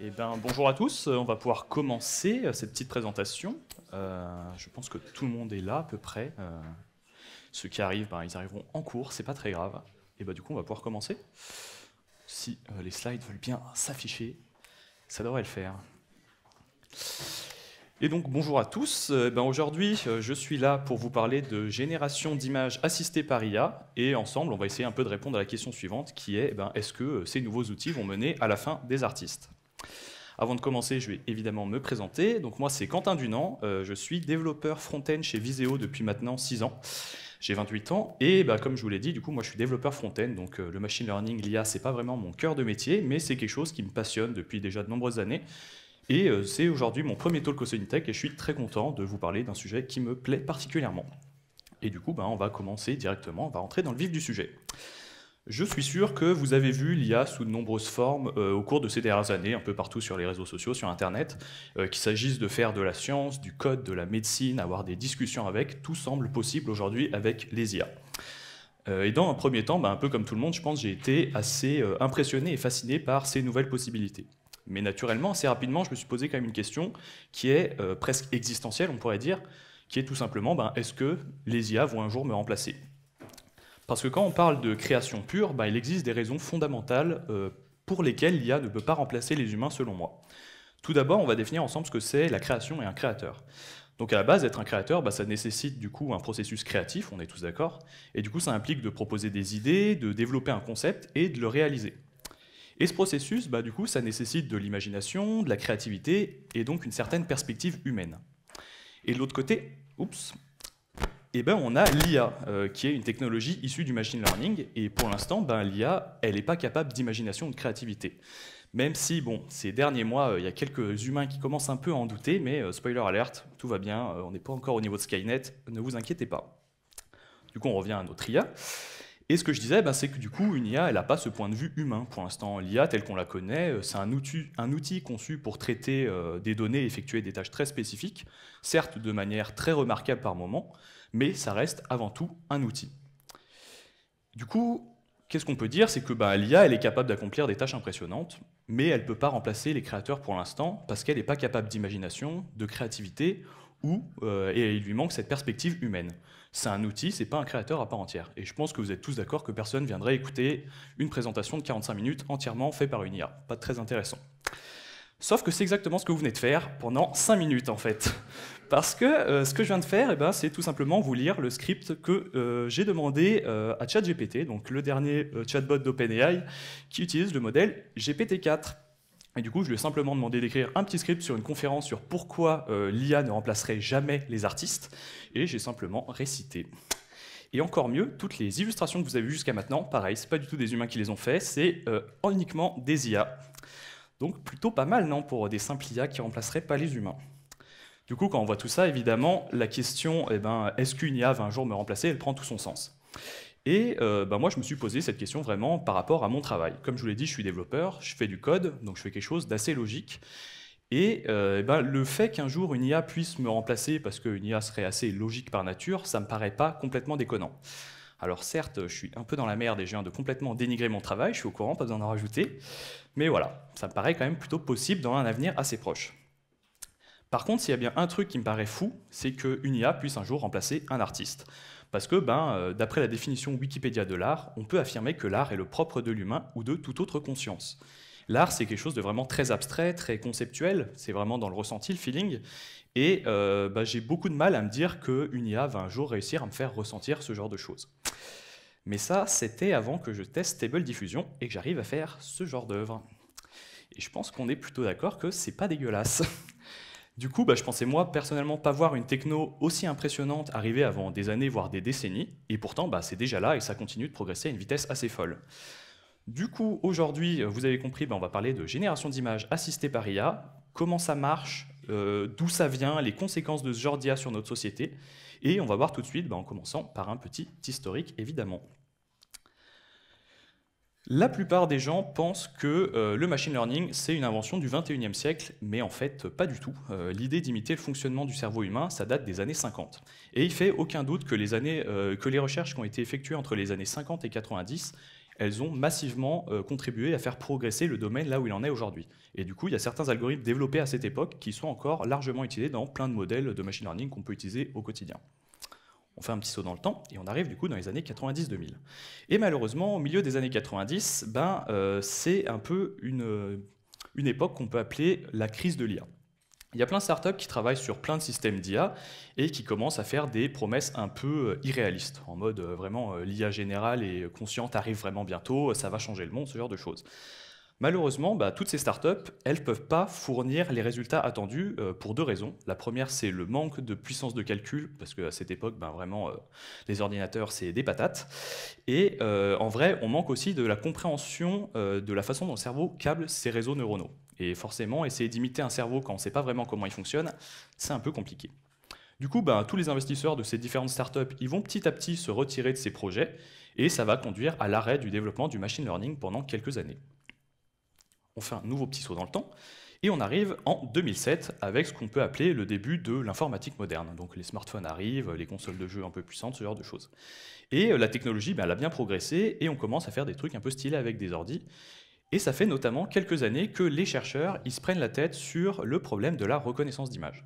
Eh ben, bonjour à tous, on va pouvoir commencer cette petite présentation. Je pense que tout le monde est là à peu près. Ceux qui arrivent, ben, ils arriveront en cours, c'est pas très grave. Et ben, du coup, on va pouvoir commencer. Si les slides veulent bien s'afficher, ça devrait le faire. Et donc, bonjour à tous. Aujourd'hui, je suis là pour vous parler de génération d'images assistées par IA. Et ensemble, on va essayer un peu de répondre à la question suivante, qui est, est-ce que ces nouveaux outils vont mener à la fin des artistes ? Avant de commencer, je vais évidemment me présenter. Donc moi, c'est Quentin Dunant. Je suis développeur front-end chez Viséo depuis maintenant 6 ans. J'ai 28 ans et comme je vous l'ai dit, du coup, moi, je suis développeur front-end. Donc le machine learning, l'IA, c'est pas vraiment mon cœur de métier, mais c'est quelque chose qui me passionne depuis déjà de nombreuses années. Et c'est aujourd'hui mon premier talk au Sonitech et je suis très content de vous parler d'un sujet qui me plaît particulièrement. Et du coup, on va commencer directement, on va rentrer dans le vif du sujet. Je suis sûr que vous avez vu l'IA sous de nombreuses formes au cours de ces dernières années, un peu partout sur les réseaux sociaux, sur Internet. Qu'il s'agisse de faire de la science, du code, de la médecine, avoir des discussions avec, tout semble possible aujourd'hui avec les IA. Et dans un premier temps, un peu comme tout le monde, je pense, j'ai été assez impressionné et fasciné par ces nouvelles possibilités. Mais naturellement, assez rapidement, je me suis posé quand même une question qui est presque existentielle, on pourrait dire, qui est tout simplement, est-ce que les IA vont un jour me remplacer ? Parce que quand on parle de création pure, il existe des raisons fondamentales pour lesquelles l'IA ne peut pas remplacer les humains selon moi. Tout d'abord, on va définir ensemble ce que c'est la création et un créateur. Donc à la base, être un créateur, ça nécessite du coup un processus créatif, on est tous d'accord, et du coup ça implique de proposer des idées, de développer un concept et de le réaliser. Et ce processus, du coup, ça nécessite de l'imagination, de la créativité et donc une certaine perspective humaine. Et de l'autre côté, on a l'IA, qui est une technologie issue du machine learning, et pour l'instant, l'IA, elle n'est pas capable d'imagination ou de créativité. Même si, ces derniers mois, il y a quelques humains qui commencent un peu à en douter, mais spoiler alert, tout va bien, on n'est pas encore au niveau de Skynet, ne vous inquiétez pas. Du coup, on revient à notre IA. Et ce que je disais, c'est que du coup, une IA, elle n'a pas ce point de vue humain pour l'instant. L'IA, telle qu'on la connaît, c'est un outil conçu pour traiter des données et effectuer des tâches très spécifiques, certes de manière très remarquable par moment, mais ça reste avant tout un outil. Du coup, qu'est-ce qu'on peut dire? C'est que l'IA, elle est capable d'accomplir des tâches impressionnantes, mais elle ne peut pas remplacer les créateurs pour l'instant, parce qu'elle n'est pas capable d'imagination, de créativité, et il lui manque cette perspective humaine. C'est un outil, c'est pas un créateur à part entière. Et je pense que vous êtes tous d'accord que personne viendrait écouter une présentation de 45 minutes entièrement faite par une IA. Pas très intéressant. Sauf que c'est exactement ce que vous venez de faire pendant 5 minutes en fait. Parce que ce que je viens de faire, c'est tout simplement vous lire le script que j'ai demandé à ChatGPT, donc le dernier chatbot d'OpenAI, qui utilise le modèle GPT-4. Et du coup, je lui ai simplement demandé d'écrire un petit script sur une conférence sur pourquoi l'IA ne remplacerait jamais les artistes, et j'ai simplement récité. Et encore mieux, toutes les illustrations que vous avez vues jusqu'à maintenant, pareil, c'est pas du tout des humains qui les ont fait, c'est uniquement des IA. Donc plutôt pas mal, non, pour des simples IA qui remplaceraient pas les humains. Du coup, quand on voit tout ça, évidemment, la question, est-ce qu'une IA va un jour me remplacer, elle prend tout son sens. Et moi, je me suis posé cette question vraiment par rapport à mon travail. Comme je vous l'ai dit, je suis développeur, je fais du code, donc je fais quelque chose d'assez logique. Et le fait qu'un jour une IA puisse me remplacer parce qu'une IA serait assez logique par nature, ça me paraît pas complètement déconnant. Alors certes, je suis un peu dans la merde et je viens de complètement dénigrer mon travail, je suis au courant, pas besoin d'en rajouter, mais voilà, ça me paraît quand même plutôt possible dans un avenir assez proche. Par contre, s'il y a bien un truc qui me paraît fou, c'est qu'une IA puisse un jour remplacer un artiste. Parce que, d'après la définition Wikipédia de l'art, on peut affirmer que l'art est le propre de l'humain ou de toute autre conscience. L'art, c'est quelque chose de vraiment très abstrait, très conceptuel, c'est vraiment dans le ressenti, le feeling, et j'ai beaucoup de mal à me dire qu'une IA va un jour réussir à me faire ressentir ce genre de choses. Mais ça, c'était avant que je teste Stable Diffusion et que j'arrive à faire ce genre d'œuvre. Et je pense qu'on est plutôt d'accord que c'est pas dégueulasse. Du coup, je pensais moi personnellement pas voir une techno aussi impressionnante arriver avant des années, voire des décennies, et pourtant c'est déjà là et ça continue de progresser à une vitesse assez folle. Du coup, aujourd'hui, vous avez compris, on va parler de génération d'images assistée par IA, comment ça marche, d'où ça vient, les conséquences de ce genre d'IA sur notre société, et on va voir tout de suite, en commençant par un petit historique évidemment. La plupart des gens pensent que le machine learning, c'est une invention du 21e siècle, mais en fait, pas du tout. L'idée d'imiter le fonctionnement du cerveau humain, ça date des années 50. Et il fait aucun doute que les recherches qui ont été effectuées entre les années 50 et 90 elles ont massivement contribué à faire progresser le domaine là où il en est aujourd'hui. Et du coup, il y a certains algorithmes développés à cette époque qui sont encore largement utilisés dans plein de modèles de machine learning qu'on peut utiliser au quotidien. On fait un petit saut dans le temps et on arrive du coup dans les années 90-2000. Et malheureusement, au milieu des années 90, c'est un peu une époque qu'on peut appeler la crise de l'IA. Il y a plein de startups qui travaillent sur plein de systèmes d'IA et qui commencent à faire des promesses un peu irréalistes, en mode vraiment l'IA générale et consciente arrive vraiment bientôt, ça va changer le monde, ce genre de choses. Malheureusement, toutes ces startups, elles ne peuvent pas fournir les résultats attendus pour deux raisons. La première, c'est le manque de puissance de calcul, parce qu'à cette époque, les ordinateurs, c'est des patates. Et en vrai, on manque aussi de la compréhension de la façon dont le cerveau câble ces réseaux neuronaux. Et forcément, essayer d'imiter un cerveau quand on ne sait pas vraiment comment il fonctionne, c'est un peu compliqué. Du coup, tous les investisseurs de ces différentes startups, ils vont petit à petit se retirer de ces projets, et ça va conduire à l'arrêt du développement du machine learning pendant quelques années. On fait un nouveau petit saut dans le temps, et on arrive en 2007 avec ce qu'on peut appeler le début de l'informatique moderne. Donc les smartphones arrivent, les consoles de jeux un peu puissantes, ce genre de choses. Et la technologie, elle a bien progressé, et on commence à faire des trucs un peu stylés avec des ordis. Et ça fait notamment quelques années que les chercheurs ils se prennent la tête sur le problème de la reconnaissance d'image.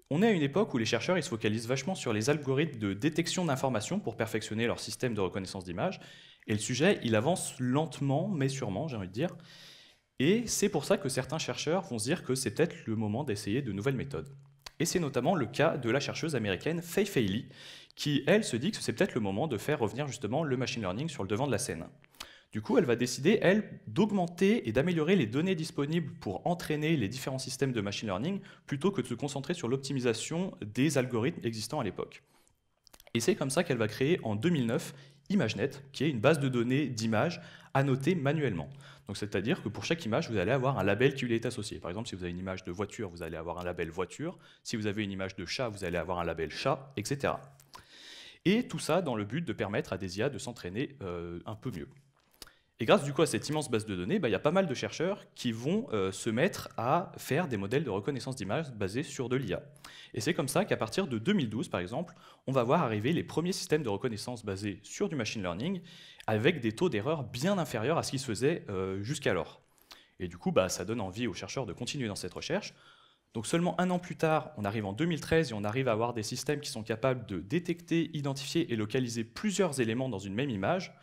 On est à une époque où les chercheurs ils se focalisent vachement sur les algorithmes de détection d'informations pour perfectionner leur système de reconnaissance d'image, et le sujet il avance lentement mais sûrement, j'ai envie de dire. Et c'est pour ça que certains chercheurs vont se dire que c'est peut-être le moment d'essayer de nouvelles méthodes. Et c'est notamment le cas de la chercheuse américaine Fei Fei Li, qui, elle, se dit que c'est peut-être le moment de faire revenir justement le machine learning sur le devant de la scène. Du coup, elle va décider, elle, d'augmenter et d'améliorer les données disponibles pour entraîner les différents systèmes de machine learning, plutôt que de se concentrer sur l'optimisation des algorithmes existants à l'époque. Et c'est comme ça qu'elle va créer en 2009 ImageNet, qui est une base de données d'images annotées manuellement. Donc c'est-à-dire que pour chaque image, vous allez avoir un label qui lui est associé. Par exemple, si vous avez une image de voiture, vous allez avoir un label voiture. Si vous avez une image de chat, vous allez avoir un label chat, etc. Et tout ça dans le but de permettre à des IA de s'entraîner un peu mieux. Et grâce du coup à cette immense base de données, il y a pas mal de chercheurs qui vont se mettre à faire des modèles de reconnaissance d'images basés sur de l'IA. Et c'est comme ça qu'à partir de 2012, par exemple, on va voir arriver les premiers systèmes de reconnaissance basés sur du machine learning avec des taux d'erreur bien inférieurs à ce qui se faisait jusqu'alors. Et du coup, ça donne envie aux chercheurs de continuer dans cette recherche. Donc seulement un an plus tard, on arrive en 2013 et on arrive à avoir des systèmes qui sont capables de détecter, identifier et localiser plusieurs éléments dans une même image.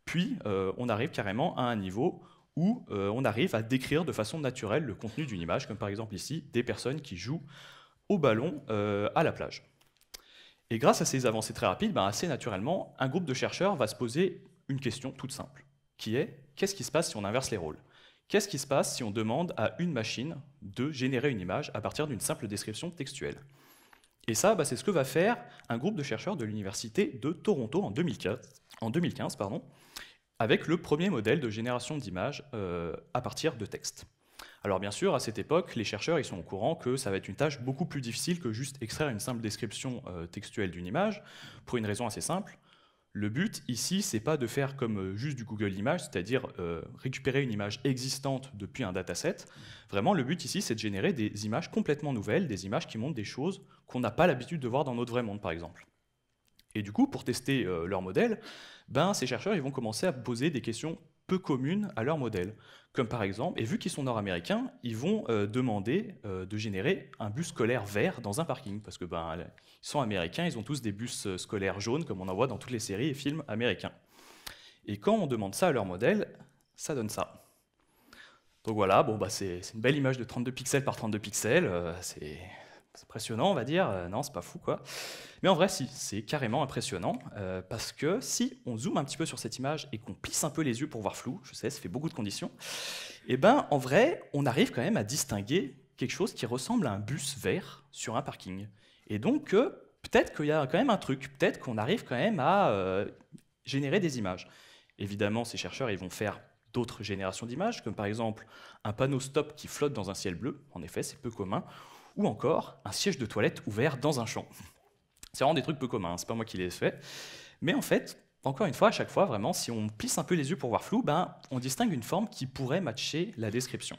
Puis, on arrive carrément à un niveau où on arrive à décrire de façon naturelle le contenu d'une image, comme par exemple ici, des personnes qui jouent au ballon à la plage. Et grâce à ces avancées très rapides, assez naturellement, un groupe de chercheurs va se poser une question toute simple, qui est qu'est-ce qui se passe si on inverse les rôles? Qu'est-ce qui se passe si on demande à une machine de générer une image à partir d'une simple description textuelle? Et ça, c'est ce que va faire un groupe de chercheurs de l'Université de Toronto en 2015, avec le premier modèle de génération d'images à partir de texte. Alors bien sûr, à cette époque, les chercheurs ils sont au courant que ça va être une tâche beaucoup plus difficile que juste extraire une simple description textuelle d'une image, pour une raison assez simple. Le but ici, c'est pas de faire comme juste du Google Images, c'est-à-dire récupérer une image existante depuis un dataset. Vraiment, le but ici, c'est de générer des images complètement nouvelles, des images qui montrent des choses qu'on n'a pas l'habitude de voir dans notre vrai monde, par exemple. Et du coup, pour tester leur modèle, ces chercheurs ils vont commencer à poser des questions peu communes à leur modèle. Comme par exemple, et vu qu'ils sont nord-américains, ils vont demander de générer un bus scolaire vert dans un parking. Parce que ils sont américains, ils ont tous des bus scolaires jaunes, comme on en voit dans toutes les séries et films américains. Et quand on demande ça à leur modèle, ça donne ça. Donc voilà, c'est une belle image de 32 pixels par 32 pixels, c'est impressionnant, on va dire. Non, c'est pas fou, quoi. Mais en vrai, si, c'est carrément impressionnant, parce que si on zoome un petit peu sur cette image et qu'on plisse un peu les yeux pour voir flou, je sais, ça fait beaucoup de conditions, et en vrai, on arrive quand même à distinguer quelque chose qui ressemble à un bus vert sur un parking. Et donc, peut-être qu'il y a quand même un truc, peut-être qu'on arrive quand même à générer des images. Évidemment, ces chercheurs, ils vont faire d'autres générations d'images, comme par exemple un panneau stop qui flotte dans un ciel bleu, en effet, c'est peu commun, ou encore un siège de toilette ouvert dans un champ. C'est vraiment des trucs peu communs, c'est pas moi qui les ai fait. Mais en fait, encore une fois, à chaque fois, vraiment, si on plisse un peu les yeux pour voir flou, on distingue une forme qui pourrait matcher la description.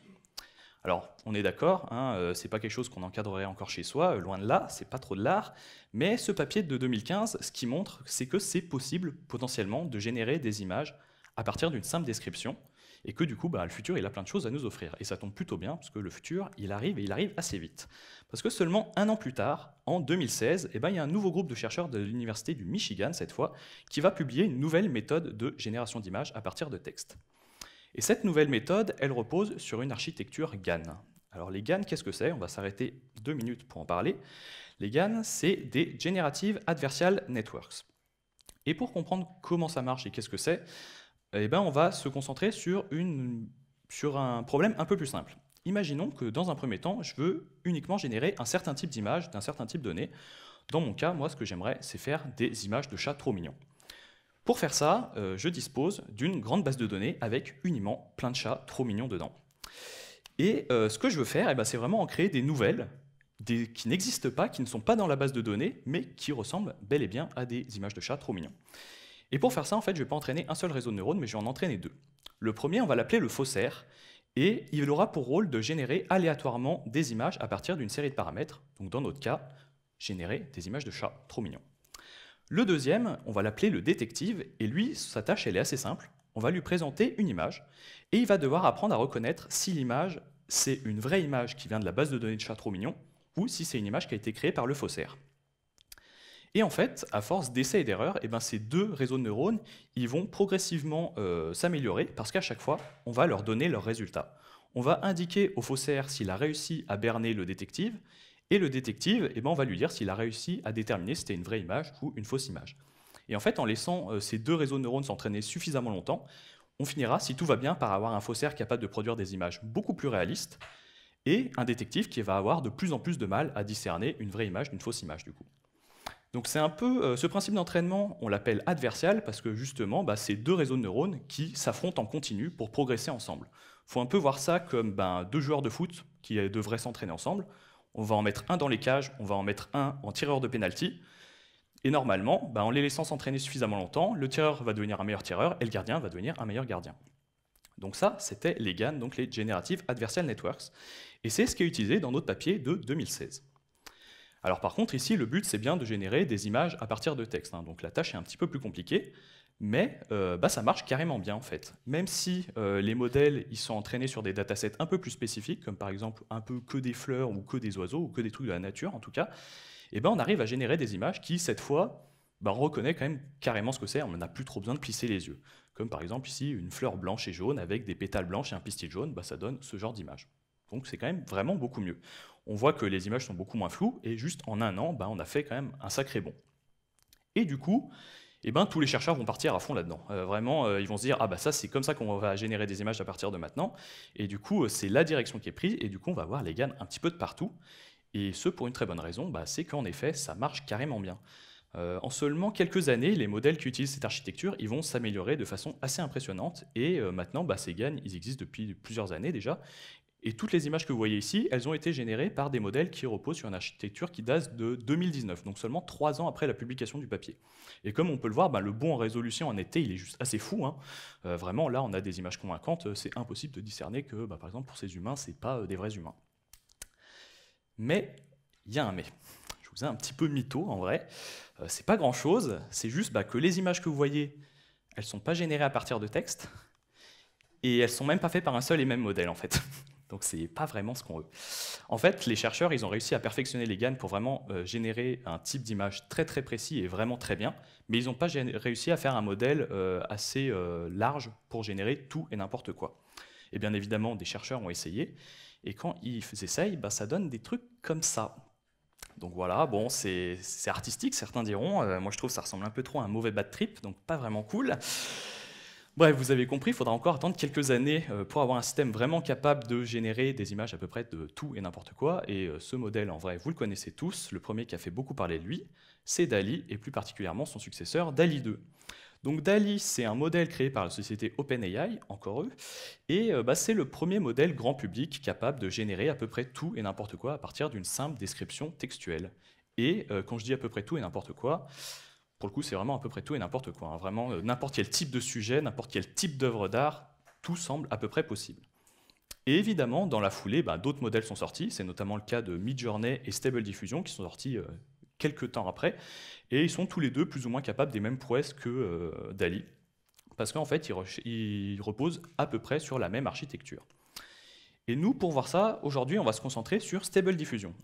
Alors, on est d'accord, c'est pas quelque chose qu'on encadrerait encore chez soi, loin de là, c'est pas trop de l'art, mais ce papier de 2015, ce qu'il montre, c'est que c'est possible, potentiellement, de générer des images à partir d'une simple description, et que du coup, le futur, il a plein de choses à nous offrir. Et ça tombe plutôt bien, parce que le futur, il arrive, et il arrive assez vite. Parce que seulement un an plus tard, en 2016, il y a un nouveau groupe de chercheurs de l'université du Michigan, cette fois, qui va publier une nouvelle méthode de génération d'images à partir de texte. Et cette nouvelle méthode, elle repose sur une architecture GAN. Alors les GAN, qu'est-ce que c'est? On va s'arrêter 2 minutes pour en parler. Les GAN, c'est des Generative Adversarial Networks. Et pour comprendre comment ça marche et qu'est-ce que c'est, on va se concentrer sur un problème un peu plus simple. Imaginons que dans un premier temps, je veux uniquement générer un certain type d'image d'un certain type de données. Dans mon cas, moi, ce que j'aimerais, c'est faire des images de chats trop mignons. Pour faire ça, je dispose d'une grande base de données avec uniment plein de chats trop mignons dedans. Et ce que je veux faire, c'est vraiment en créer des nouvelles, qui n'existent pas, qui ne sont pas dans la base de données, mais qui ressemblent bel et bien à des images de chats trop mignons. Et pour faire ça, en fait, je ne vais pas entraîner un seul réseau de neurones, mais je vais en entraîner 2. Le premier, on va l'appeler le faussaire, et il aura pour rôle de générer aléatoirement des images à partir d'une série de paramètres, donc dans notre cas, générer des images de chats trop mignons. Le deuxième, on va l'appeler le détective, et lui, sa tâche, elle est assez simple. On va lui présenter une image, et il va devoir apprendre à reconnaître si l'image, c'est une vraie image qui vient de la base de données de chat trop mignon, ou si c'est une image qui a été créée par le faussaire. Et en fait, à force d'essais et d'erreurs, ces 2 réseaux de neurones, ils vont progressivement s'améliorer, parce qu'à chaque fois, on va leur donner leurs résultats. On va indiquer au faussaire s'il a réussi à berner le détective, et le détective, on va lui dire s'il a réussi à déterminer si c'était une vraie image ou une fausse image. Et en fait, en laissant ces 2 réseaux de neurones s'entraîner suffisamment longtemps, on finira, si tout va bien, par avoir un faussaire capable de produire des images beaucoup plus réalistes, et un détective qui va avoir de plus en plus de mal à discerner une vraie image d'une fausse image, du coup. Donc c'est un peu ce principe d'entraînement, on l'appelle adversarial, parce que justement, c'est 2 réseaux de neurones qui s'affrontent en continu pour progresser ensemble. Il faut un peu voir ça comme 2 joueurs de foot qui devraient s'entraîner ensemble. On va en mettre un dans les cages, on va en mettre un en tireur de penalty. Et normalement, en les laissant s'entraîner suffisamment longtemps, le tireur va devenir un meilleur tireur et le gardien va devenir un meilleur gardien. Donc ça, c'était les GAN, donc les Generative Adversarial Networks. Et c'est ce qui est utilisé dans notre papier de 2016. Alors par contre, ici, le but, c'est bien de générer des images à partir de texte. Donc la tâche est un petit peu plus compliquée, mais ça marche carrément bien en fait. Même si les modèles ils sont entraînés sur des datasets un peu plus spécifiques, comme par exemple un peu que des fleurs ou que des oiseaux ou que des trucs de la nature en tout cas, on arrive à générer des images qui, cette fois, on reconnaît quand même carrément ce que c'est, on n'a plus trop besoin de plisser les yeux. Comme par exemple ici, une fleur blanche et jaune avec des pétales blanches et un pistil jaune, ça donne ce genre d'image. Donc c'est quand même vraiment beaucoup mieux. On voit que les images sont beaucoup moins floues, et juste en un an, on a fait quand même un sacré bond. Et du coup, tous les chercheurs vont partir à fond là-dedans. Vraiment, ils vont se dire, ça c'est comme ça qu'on va générer des images à partir de maintenant. Et du coup, c'est la direction qui est prise, et du coup, on va voir les GAN un petit peu de partout. Et ce, pour une très bonne raison, c'est qu'en effet, ça marche carrément bien. En seulement quelques années, les modèles qui utilisent cette architecture, ils vont s'améliorer de façon assez impressionnante. Et maintenant, ces GAN, ils existent depuis plusieurs années déjà. Et toutes les images que vous voyez ici, elles ont été générées par des modèles qui reposent sur une architecture qui date de 2019, donc seulement 3 ans après la publication du papier. Et comme on peut le voir, le bond en résolution en été, il est juste assez fou. Vraiment, là, on a des images convaincantes. C'est impossible de discerner que, par exemple, pour ces humains, ce n'est pas des vrais humains. Mais il y a un mais. Je vous ai un petit peu mytho, en vrai. C'est pas grand-chose. C'est juste que les images que vous voyez, elles ne sont pas générées à partir de texte. Et elles ne sont même pas faites par un seul et même modèle, en fait. Donc c'est pas vraiment ce qu'on veut. En fait, les chercheurs, ils ont réussi à perfectionner les GAN pour vraiment générer un type d'image très très précis et vraiment très bien, mais ils n'ont pas réussi à faire un modèle assez large pour générer tout et n'importe quoi. Et bien évidemment, des chercheurs ont essayé, et quand ils essayent, ça donne des trucs comme ça. Donc voilà, bon, c'est artistique, certains diront. Moi je trouve que ça ressemble un peu trop à un mauvais bad trip, donc pas vraiment cool. Bref, vous avez compris, il faudra encore attendre quelques années pour avoir un système vraiment capable de générer des images à peu près de tout et n'importe quoi. Et ce modèle, en vrai, vous le connaissez tous. Le premier qui a fait beaucoup parler de lui, c'est DALL-E, et plus particulièrement son successeur, DALL-E 2. Donc DALL-E, c'est un modèle créé par la société OpenAI, encore eux, et c'est le premier modèle grand public capable de générer à peu près tout et n'importe quoi à partir d'une simple description textuelle. Et quand je dis à peu près tout et n'importe quoi, pour le coup, c'est vraiment à peu près tout et n'importe quoi. Vraiment, n'importe quel type de sujet, n'importe quel type d'œuvre d'art, tout semble à peu près possible. Et évidemment, dans la foulée, d'autres modèles sont sortis. C'est notamment le cas de Midjourney et Stable Diffusion qui sont sortis quelques temps après. Et ils sont tous les deux plus ou moins capables des mêmes prouesses que DALL-E. parce qu'en fait, il repose à peu près sur la même architecture. Et nous, pour voir ça, aujourd'hui, on va se concentrer sur Stable Diffusion,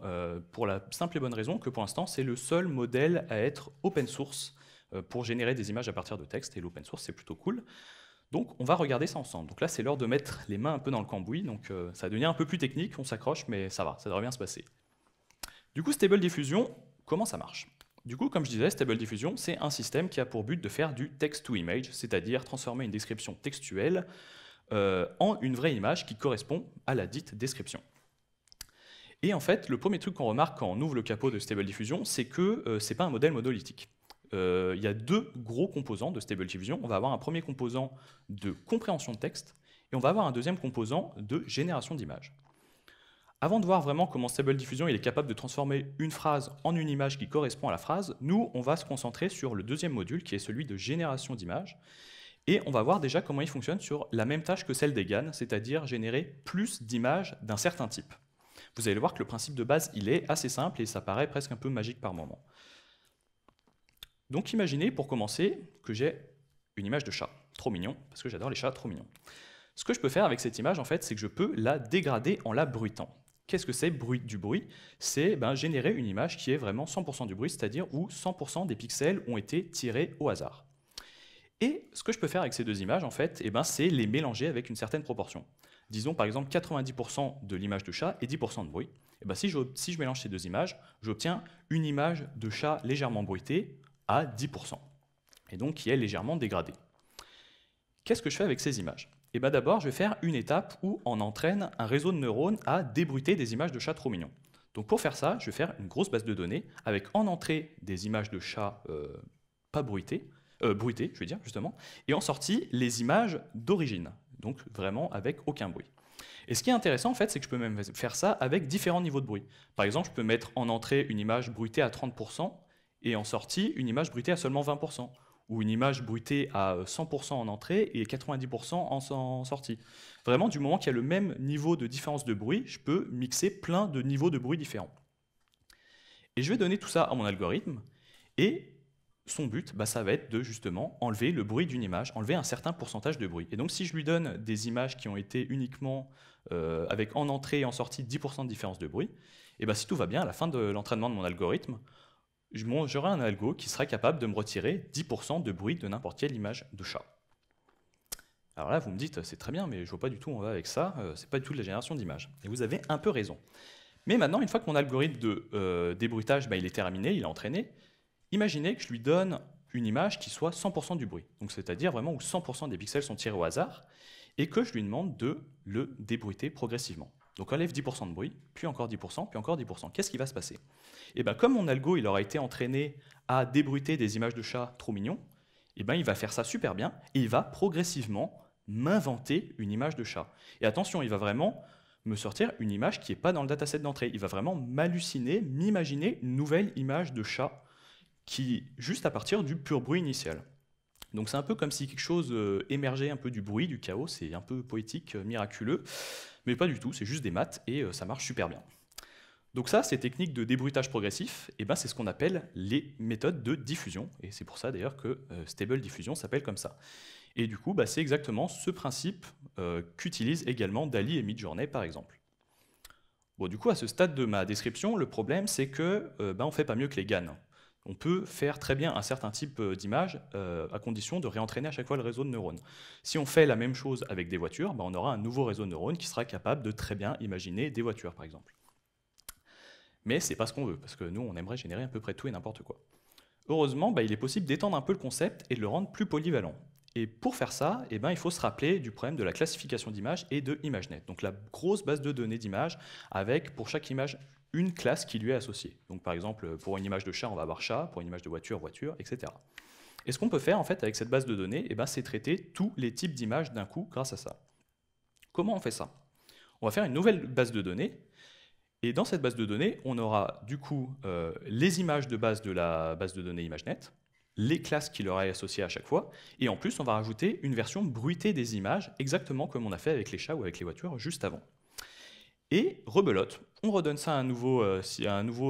pour la simple et bonne raison que pour l'instant, c'est le seul modèle à être open source pour générer des images à partir de texte, et l'open source, c'est plutôt cool. Donc, on va regarder ça ensemble. Donc là, c'est l'heure de mettre les mains un peu dans le cambouis, donc ça va devenir un peu plus technique, on s'accroche, mais ça va, ça devrait bien se passer. Du coup, Stable Diffusion, comment ça marche? Du coup, comme je disais, Stable Diffusion, c'est un système qui a pour but de faire du text-to-image, c'est-à-dire transformer une description textuelle en une vraie image qui correspond à la dite description. Et en fait, le premier truc qu'on remarque quand on ouvre le capot de Stable Diffusion, c'est que ce n'est pas un modèle monolithique. Il y a deux gros composants de Stable Diffusion. On va avoir un premier composant de compréhension de texte, et on va avoir un deuxième composant de génération d'images. Avant de voir vraiment comment Stable Diffusion il est capable de transformer une phrase en une image qui correspond à la phrase, nous, on va se concentrer sur le deuxième module, qui est celui de génération d'images. Et on va voir déjà comment il fonctionne sur la même tâche que celle des GAN, c'est-à-dire générer plus d'images d'un certain type. Vous allez voir que le principe de base, il est assez simple et ça paraît presque un peu magique par moment. Donc imaginez, pour commencer, que j'ai une image de chat. Trop mignon, parce que j'adore les chats, trop mignons. Ce que je peux faire avec cette image, en fait, c'est que je peux la dégrader en la bruitant. Qu'est-ce que c'est du bruit? C'est générer une image qui est vraiment 100% du bruit, c'est-à-dire où 100% des pixels ont été tirés au hasard. Et ce que je peux faire avec ces deux images, en fait, c'est les mélanger avec une certaine proportion. Disons par exemple 90% de l'image de chat et 10% de bruit. Et si je mélange ces deux images, j'obtiens une image de chat légèrement bruitée à 10%, et donc qui est légèrement dégradée. Qu'est-ce que je fais avec ces images? D'abord, je vais faire une étape où on entraîne un réseau de neurones à débruiter des images de chats trop mignons. Donc pour faire ça, je vais faire une grosse base de données avec en entrée des images de chats pas bruitées, je vais dire justement, et en sortie les images d'origine, donc vraiment avec aucun bruit. Et ce qui est intéressant en fait, c'est que je peux même faire ça avec différents niveaux de bruit. Par exemple, je peux mettre en entrée une image bruitée à 30% et en sortie une image bruitée à seulement 20%, ou une image bruitée à 100% en entrée et 90% en sortie. Vraiment, du moment qu'il y a le même niveau de différence de bruit, je peux mixer plein de niveaux de bruit différents. Et je vais donner tout ça à mon algorithme, et son but, ça va être de justement enlever le bruit d'une image, enlever un certain pourcentage de bruit. Et donc si je lui donne des images qui ont été uniquement avec en entrée et en sortie 10% de différence de bruit, et si tout va bien, à la fin de l'entraînement de mon algorithme, j'aurai un algo qui sera capable de me retirer 10% de bruit de n'importe quelle image de chat. Alors là, vous me dites, c'est très bien, mais je ne vois pas du tout où on va avec ça, c'est pas du tout de la génération d'images. Et vous avez un peu raison. Mais maintenant, une fois que mon algorithme de débruitage il est terminé, il est entraîné, imaginez que je lui donne une image qui soit 100% du bruit, donc c'est-à-dire vraiment où 100% des pixels sont tirés au hasard, et que je lui demande de le débruiter progressivement. Donc on enlève 10% de bruit, puis encore 10%, puis encore 10%. Qu'est-ce qui va se passer? Comme mon algo il aura été entraîné à débruiter des images de chats trop mignons, il va faire ça super bien, et il va progressivement m'inventer une image de chat. Et attention, il va vraiment me sortir une image qui n'est pas dans le dataset d'entrée. Il va vraiment m'halluciner, m'imaginer une nouvelle image de chat qui juste à partir du pur bruit initial. Donc c'est un peu comme si quelque chose émergeait un peu du bruit, du chaos, c'est un peu poétique, miraculeux, mais pas du tout, c'est juste des maths et ça marche super bien. Donc ça, ces techniques de débruitage progressif, c'est ce qu'on appelle les méthodes de diffusion, et c'est pour ça d'ailleurs que Stable Diffusion s'appelle comme ça. Et du coup, c'est exactement ce principe qu'utilisent également DALL-E et Midjourney par exemple. Bon, du coup, à ce stade de ma description, le problème c'est que on fait pas mieux que les GAN. On peut faire très bien un certain type d'image à condition de réentraîner à chaque fois le réseau de neurones. Si on fait la même chose avec des voitures, on aura un nouveau réseau de neurones qui sera capable de très bien imaginer des voitures, par exemple. Mais c'est pas ce qu'on veut, parce que nous, on aimerait générer à peu près tout et n'importe quoi. Heureusement, il est possible d'étendre un peu le concept et de le rendre plus polyvalent. Et pour faire ça, il faut se rappeler du problème de la classification d'images et de ImageNet. Donc la grosse base de données d'images avec, pour chaque image, une classe qui lui est associée. Donc par exemple, pour une image de chat, on va avoir chat, pour une image de voiture, voiture, etc. Et ce qu'on peut faire en fait avec cette base de données, c'est traiter tous les types d'images d'un coup grâce à ça. Comment on fait ça? On va faire une nouvelle base de données, et dans cette base de données, on aura du coup les images de base de la base de données ImageNet, les classes qui leur est associées à chaque fois, et en plus on va rajouter une version bruitée des images, exactement comme on a fait avec les chats ou avec les voitures juste avant. Et rebelote, on redonne ça à un nouveau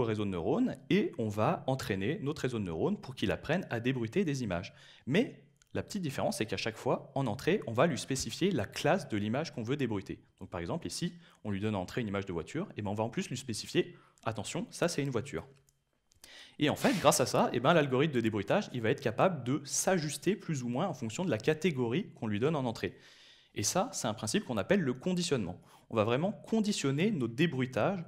réseau de neurones, et on va entraîner notre réseau de neurones pour qu'il apprenne à débruiter des images. Mais La petite différence, c'est qu'à chaque fois, en entrée, on va lui spécifier la classe de l'image qu'on veut débruiter. Donc par exemple, ici, on lui donne en entrée une image de voiture, et ben on va en plus lui spécifier, attention, ça c'est une voiture. Et en fait, grâce à ça, l'algorithme de débruitage, il va être capable de s'ajuster plus ou moins en fonction de la catégorie qu'on lui donne en entrée. Et ça, c'est un principe qu'on appelle le conditionnement. On va vraiment conditionner notre débruitage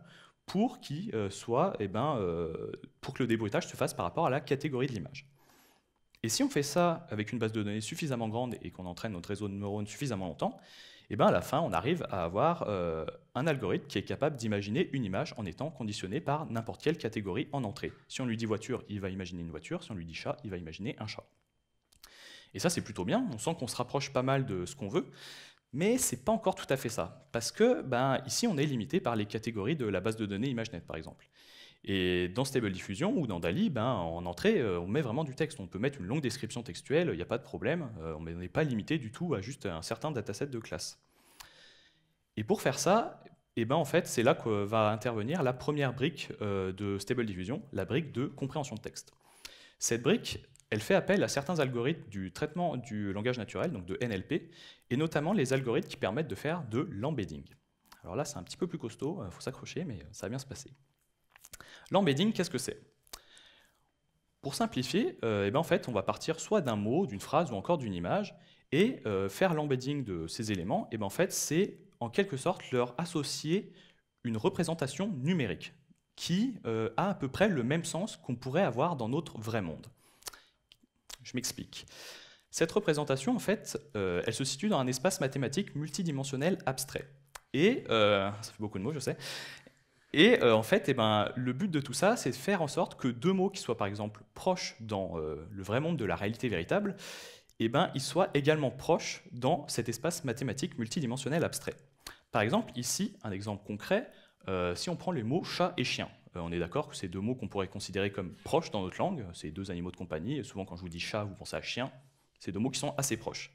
pour pour que le débruitage se fasse par rapport à la catégorie de l'image. Et si on fait ça avec une base de données suffisamment grande et qu'on entraîne notre réseau de neurones suffisamment longtemps, à la fin, on arrive à avoir un algorithme qui est capable d'imaginer une image en étant conditionné par n'importe quelle catégorie en entrée. Si on lui dit voiture, il va imaginer une voiture. Si on lui dit chat, il va imaginer un chat. Et ça, c'est plutôt bien. On sent qu'on se rapproche pas mal de ce qu'on veut. Mais ce n'est pas encore tout à fait ça. Parce que ici, on est limité par les catégories de la base de données ImageNet, par exemple. Et dans Stable Diffusion ou dans DALL-E, en entrée, on met vraiment du texte. On peut mettre une longue description textuelle, il n'y a pas de problème. On n'est pas limité du tout à juste un certain dataset de classe. Et pour faire ça, en fait, c'est là que va intervenir la première brique de Stable Diffusion, la brique de compréhension de texte. Cette brique, elle fait appel à certains algorithmes du traitement du langage naturel, donc de NLP, et notamment les algorithmes qui permettent de faire de l'embedding. Alors là, c'est un petit peu plus costaud, il faut s'accrocher, mais ça va bien se passer. L'embedding, qu'est-ce que c'est? Pour simplifier, en fait, on va partir soit d'un mot, d'une phrase ou encore d'une image, et faire l'embedding de ces éléments, en fait, c'est en quelque sorte leur associer une représentation numérique qui a à peu près le même sens qu'on pourrait avoir dans notre vrai monde. Je m'explique. Cette représentation, en fait, elle se situe dans un espace mathématique multidimensionnel abstrait. Et, ça fait beaucoup de mots, je sais. Et en fait, le but de tout ça, c'est de faire en sorte que deux mots qui soient par exemple proches dans le vrai monde de la réalité véritable, ils soient également proches dans cet espace mathématique multidimensionnel abstrait. Par exemple, ici, un exemple concret, si on prend les mots chat et chien, on est d'accord que c'est deux mots qu'on pourrait considérer comme proches dans notre langue, c'est deux animaux de compagnie, et souvent quand je vous dis chat, vous pensez à chien, c'est deux mots qui sont assez proches.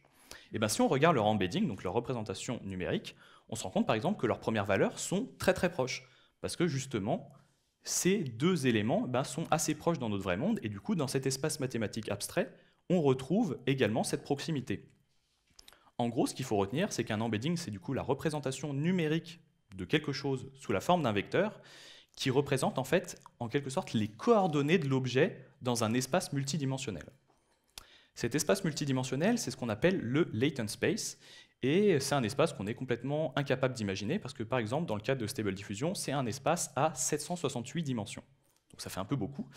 Si on regarde leur embedding, donc leur représentation numérique, on se rend compte par exemple que leurs premières valeurs sont très très proches. Parce que justement, ces deux éléments sont assez proches dans notre vrai monde, et du coup, dans cet espace mathématique abstrait, on retrouve également cette proximité. En gros, ce qu'il faut retenir, c'est qu'un embedding, c'est du coup la représentation numérique de quelque chose sous la forme d'un vecteur, qui représente en fait, en quelque sorte, les coordonnées de l'objet dans un espace multidimensionnel. Cet espace multidimensionnel, c'est ce qu'on appelle le latent space, et c'est un espace qu'on est complètement incapable d'imaginer, parce que par exemple, dans le cadre de Stable Diffusion, c'est un espace à 768 dimensions. Donc ça fait un peu beaucoup.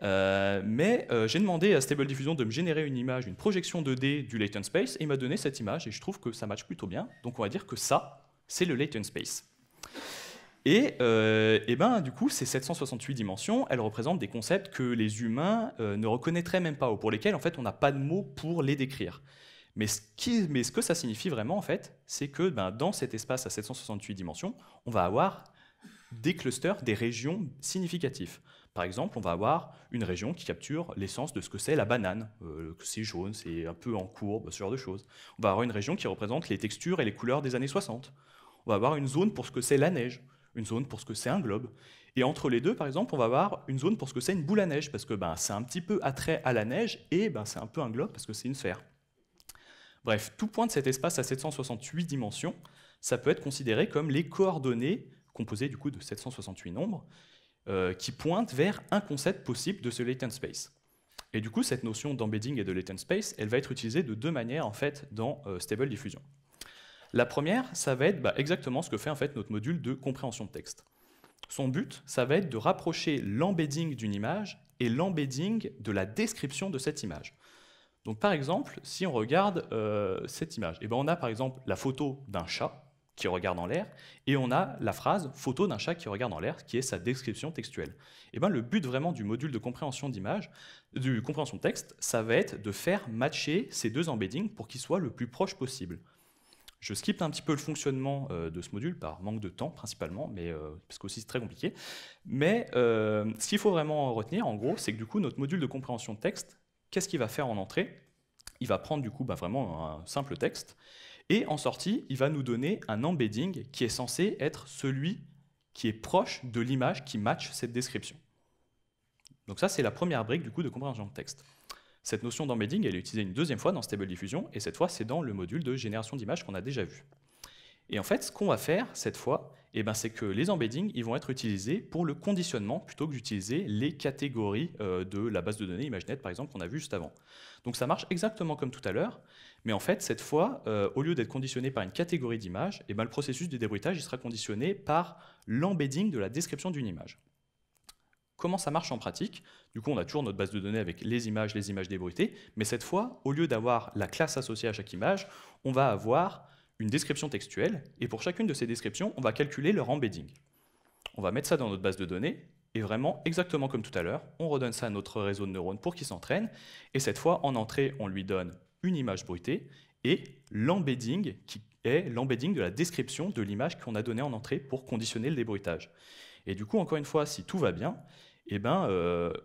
J'ai demandé à Stable Diffusion de me générer une image, une projection 2D du latent space, et il m'a donné cette image, et je trouve que ça matche plutôt bien. Donc on va dire que ça, c'est le latent space. Et du coup, ces 768 dimensions, elles représentent des concepts que les humains ne reconnaîtraient même pas, ou pour lesquels en fait, on n'a pas de mots pour les décrire. Mais ce que ça signifie vraiment, en fait, c'est que dans cet espace à 768 dimensions, on va avoir des clusters, des régions significatives. Par exemple, on va avoir une région qui capture l'essence de ce que c'est la banane, que c'est jaune, c'est un peu en courbe, ce genre de choses. On va avoir une région qui représente les textures et les couleurs des années 60. On va avoir une zone pour ce que c'est la neige, une zone pour ce que c'est un globe. Et entre les deux, par exemple, on va avoir une zone pour ce que c'est une boule à neige, parce que c'est un petit peu attrait à la neige, et c'est un peu un globe, parce que c'est une sphère. Bref, tout point de cet espace à 768 dimensions, ça peut être considéré comme les coordonnées, composées du coup de 768 nombres, qui pointent vers un concept possible de ce latent space. Et du coup, cette notion d'embedding et de latent space, elle va être utilisée de deux manières en fait dans Stable Diffusion. La première, ça va être exactement ce que fait en fait notre module de compréhension de texte. Son but, ça va être de rapprocher l'embedding d'une image et l'embedding de la description de cette image. Donc par exemple, si on regarde cette image, on a par exemple la photo d'un chat qui regarde en l'air, et on a la phrase « photo d'un chat qui regarde en l'air », qui est sa description textuelle. Le but vraiment du module de compréhension d'image, de compréhension de texte, ça va être de faire matcher ces deux embeddings pour qu'ils soient le plus proches possible. Je skippe un petit peu le fonctionnement de ce module, par manque de temps principalement, mais, parce que aussi c'est très compliqué. Mais ce qu'il faut vraiment retenir, en gros, c'est que du coup, notre module de compréhension de texte, qu'est-ce qu'il va faire en entrée? Il va prendre du coup vraiment un simple texte, et en sortie, il va nous donner un embedding qui est censé être celui qui est proche de l'image qui match cette description. Donc ça, c'est la première brique du coup de compréhension de texte. Cette notion d'embedding, elle est utilisée une deuxième fois dans Stable Diffusion, et cette fois, c'est dans le module de génération d'images qu'on a déjà vu. Et en fait, ce qu'on va faire cette fois, c'est que les embeddings ils vont être utilisés pour le conditionnement plutôt que d'utiliser les catégories de la base de données ImageNet, par exemple, qu'on a vu juste avant. Donc ça marche exactement comme tout à l'heure, mais en fait, cette fois, au lieu d'être conditionné par une catégorie d'image, le processus de débruitage il sera conditionné par l'embedding de la description d'une image. Comment ça marche en pratique? Du coup, on a toujours notre base de données avec les images débruitées, mais cette fois, au lieu d'avoir la classe associée à chaque image, on va avoir une description textuelle, et pour chacune de ces descriptions, on va calculer leur embedding. On va mettre ça dans notre base de données, et vraiment, exactement comme tout à l'heure, on redonne ça à notre réseau de neurones pour qu'il s'entraîne, et cette fois, en entrée, on lui donne une image bruitée, et l'embedding, qui est l'embedding de la description de l'image qu'on a donnée en entrée pour conditionner le débruitage. Et du coup, encore une fois, si tout va bien,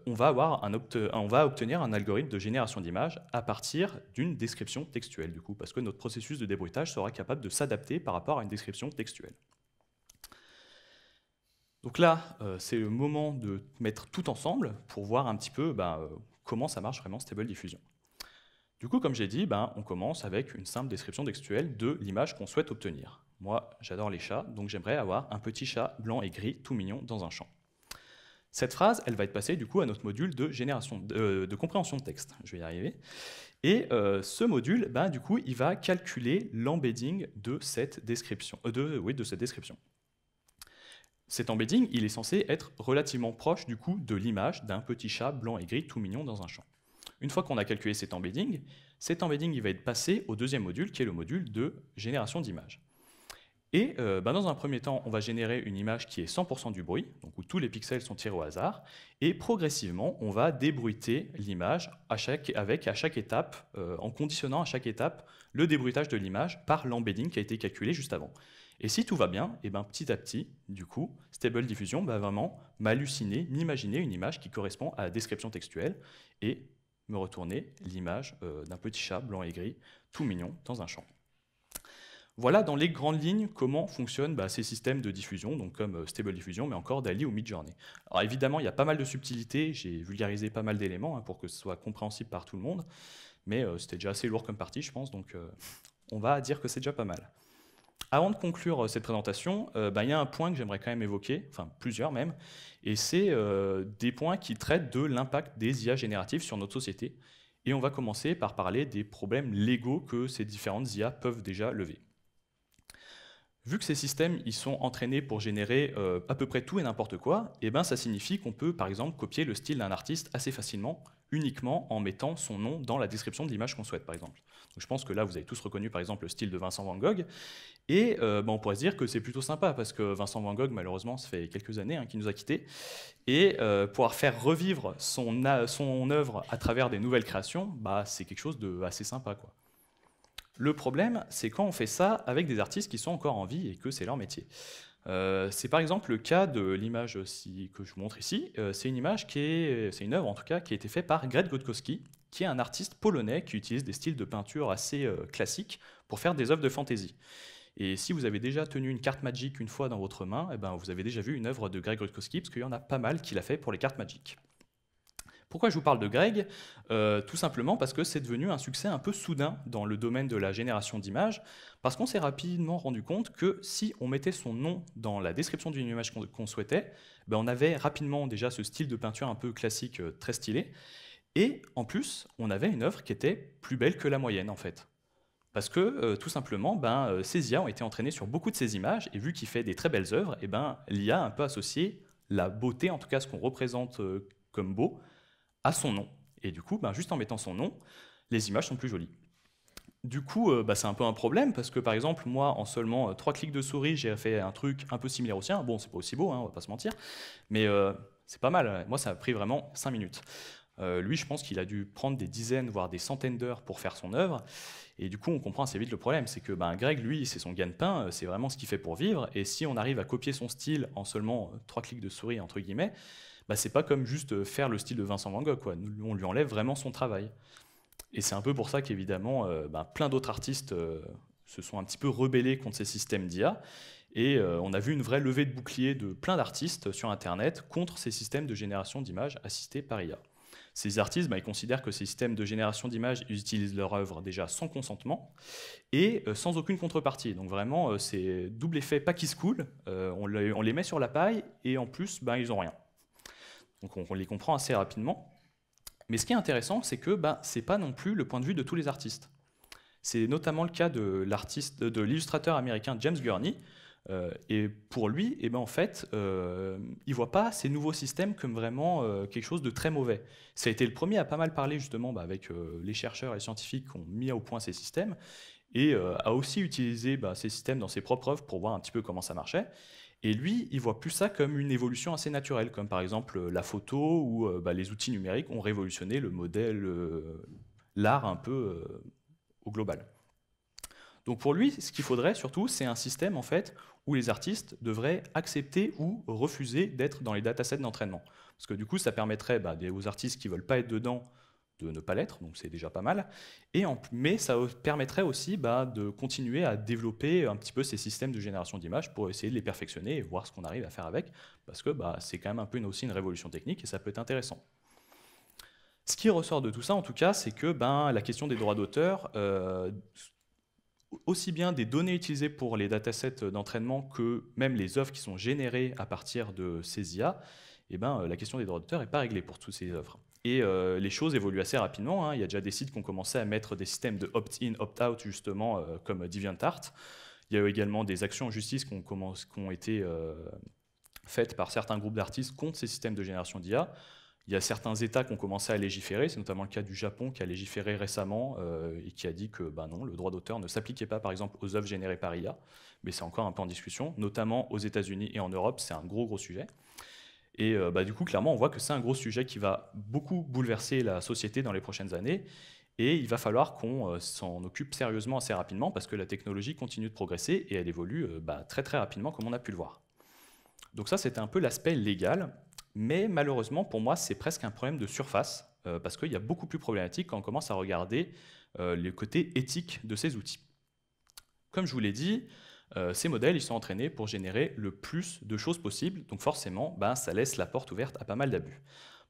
on va obtenir un algorithme de génération d'images à partir d'une description textuelle, du coup, parce que notre processus de débruitage sera capable de s'adapter par rapport à une description textuelle. Donc là, c'est le moment de mettre tout ensemble pour voir un petit peu comment ça marche vraiment Stable Diffusion. Du coup, comme j'ai dit, on commence avec une simple description textuelle de l'image qu'on souhaite obtenir. Moi, j'adore les chats, donc j'aimerais avoir un petit chat blanc et gris tout mignon dans un champ. Cette phrase, elle va être passée du coup à notre module de compréhension de texte. Je vais y arriver. Et ce module, du coup, il va calculer l'embedding de cette description. Cet embedding, il est censé être relativement proche du coup de l'image d'un petit chat blanc et gris tout mignon dans un champ. Une fois qu'on a calculé cet embedding il va être passé au deuxième module, qui est le module de génération d'images. Et dans un premier temps, on va générer une image qui est 100% du bruit, donc où tous les pixels sont tirés au hasard, et progressivement, on va débruiter l'image à chaque étape, en conditionnant à chaque étape le débruitage de l'image par l'embedding qui a été calculé juste avant. Et si tout va bien, petit à petit, du coup, Stable Diffusion va vraiment m'imaginer une image qui correspond à la description textuelle et me retourner l'image d'un petit chat blanc et gris, tout mignon, dans un champ. Voilà dans les grandes lignes comment fonctionnent ces systèmes de diffusion, donc comme Stable Diffusion, mais encore DALL-E ou Midjourney. Alors évidemment, il y a pas mal de subtilités, j'ai vulgarisé pas mal d'éléments pour que ce soit compréhensible par tout le monde, mais c'était déjà assez lourd comme partie, je pense, donc on va dire que c'est déjà pas mal. Avant de conclure cette présentation, il y a un point que j'aimerais quand même évoquer, enfin plusieurs même, et c'est des points qui traitent de l'impact des IA génératives sur notre société. Et on va commencer par parler des problèmes légaux que ces différentes IA peuvent déjà lever. Vu que ces systèmes ils sont entraînés pour générer à peu près tout et n'importe quoi, ça signifie qu'on peut par exemple copier le style d'un artiste assez facilement, uniquement en mettant son nom dans la description de l'image qu'on souhaite par exemple. Donc, je pense que là vous avez tous reconnu par exemple le style de Vincent Van Gogh, et on pourrait se dire que c'est plutôt sympa parce que Vincent Van Gogh malheureusement ça fait quelques années qu'il nous a quittés, et pouvoir faire revivre son œuvre à travers des nouvelles créations, c'est quelque chose de assez sympa quoi. Le problème, c'est quand on fait ça avec des artistes qui sont encore en vie et que c'est leur métier. C'est par exemple le cas de l'image que je vous montre ici. C'est une œuvre en tout cas qui a été faite par Greg Gotkowski, qui est un artiste polonais qui utilise des styles de peinture assez classiques pour faire des œuvres de fantasy. Et si vous avez déjà tenu une carte Magic une fois dans votre main, vous avez déjà vu une œuvre de Greg Gotkowski, parce qu'il y en a pas mal qu'il a fait pour les cartes Magic. Pourquoi je vous parle de Greg? Tout simplement parce que c'est devenu un succès un peu soudain dans le domaine de la génération d'images, parce qu'on s'est rapidement rendu compte que si on mettait son nom dans la description d'une image qu'on souhaitait, on avait rapidement déjà ce style de peinture un peu classique, très stylé, et en plus, on avait une œuvre qui était plus belle que la moyenne en fait. Parce que tout simplement, ces IA ont été entraînés sur beaucoup de ces images, et vu qu'il fait des très belles œuvres, l'IA a un peu associé la beauté, en tout cas ce qu'on représente comme beau, à son nom. Et du coup, juste en mettant son nom, les images sont plus jolies. Du coup, c'est un peu un problème, parce que par exemple, moi, en seulement 3 clics de souris, j'ai fait un truc un peu similaire au sien. Bon, c'est pas aussi beau, on va pas se mentir, mais c'est pas mal. Moi, ça a pris vraiment 5 minutes. Lui, je pense qu'il a dû prendre des dizaines, voire des centaines d'heures pour faire son œuvre. Et du coup, on comprend assez vite le problème. C'est que Greg, lui, c'est son gagne-pain, c'est vraiment ce qu'il fait pour vivre. Et si on arrive à copier son style en seulement 3 clics de souris, entre guillemets, c'est pas comme juste faire le style de Vincent Van Gogh, quoi. On lui enlève vraiment son travail. Et c'est un peu pour ça qu'évidemment, plein d'autres artistes se sont un petit peu rebellés contre ces systèmes d'IA. Et on a vu une vraie levée de bouclier de plein d'artistes sur Internet contre ces systèmes de génération d'images assistés par IA. Ces artistes, ils considèrent que ces systèmes de génération d'images utilisent leur œuvre déjà sans consentement et sans aucune contrepartie. Donc vraiment, c'est double effet pas qui se coule, on les met sur la paille et en plus, ils n'ont rien. Donc on les comprend assez rapidement. Mais ce qui est intéressant, c'est que ce n'est pas non plus le point de vue de tous les artistes. C'est notamment le cas de l'illustrateur américain James Gurney. Et pour lui, en fait, il ne voit pas ces nouveaux systèmes comme vraiment quelque chose de très mauvais. Ça a été le premier à pas mal parler justement avec les chercheurs et les scientifiques qui ont mis au point ces systèmes et a aussi utilisé ces systèmes dans ses propres œuvres pour voir un petit peu comment ça marchait. Et lui, il voit plus ça comme une évolution assez naturelle, comme par exemple la photo ou les outils numériques ont révolutionné le modèle, l'art un peu au global. Donc pour lui, ce qu'il faudrait surtout, c'est un système en fait où les artistes devraient accepter ou refuser d'être dans les datasets d'entraînement. Parce que du coup, ça permettrait aux artistes qui ne veulent pas être dedans de ne pas l'être, donc c'est déjà pas mal. Mais ça permettrait aussi de continuer à développer un petit peu ces systèmes de génération d'images pour essayer de les perfectionner et voir ce qu'on arrive à faire avec, parce que c'est quand même un peu aussi une révolution technique et ça peut être intéressant. Ce qui ressort de tout ça, en tout cas, c'est que la question des droits d'auteur, aussi bien des données utilisées pour les datasets d'entraînement que même les œuvres qui sont générées à partir de ces IA, la question des droits d'auteur n'est pas réglée pour toutes ces œuvres. Et les choses évoluent assez rapidement. Il y a déjà des sites qui ont commencé à mettre des systèmes de opt-in, opt-out, justement, comme DeviantArt. Il y a également des actions en justice qui ont été faites par certains groupes d'artistes contre ces systèmes de génération d'IA. Il y a certains États qui ont commencé à légiférer, c'est notamment le cas du Japon qui a légiféré récemment et qui a dit que non, le droit d'auteur ne s'appliquait pas par exemple aux œuvres générées par IA, mais c'est encore un peu en discussion, notamment aux États-Unis et en Europe, c'est un gros sujet. Et du coup, clairement, on voit que c'est un gros sujet qui va beaucoup bouleverser la société dans les prochaines années, et il va falloir qu'on s'en occupe sérieusement assez rapidement, parce que la technologie continue de progresser, et elle évolue très très rapidement, comme on a pu le voir. Donc ça, c'était un peu l'aspect légal, mais malheureusement, pour moi, c'est presque un problème de surface, parce qu'il y a beaucoup plus problématique quand on commence à regarder les côtés éthiques de ces outils. Comme je vous l'ai dit, ces modèles, ils sont entraînés pour générer le plus de choses possibles, donc forcément, ça laisse la porte ouverte à pas mal d'abus.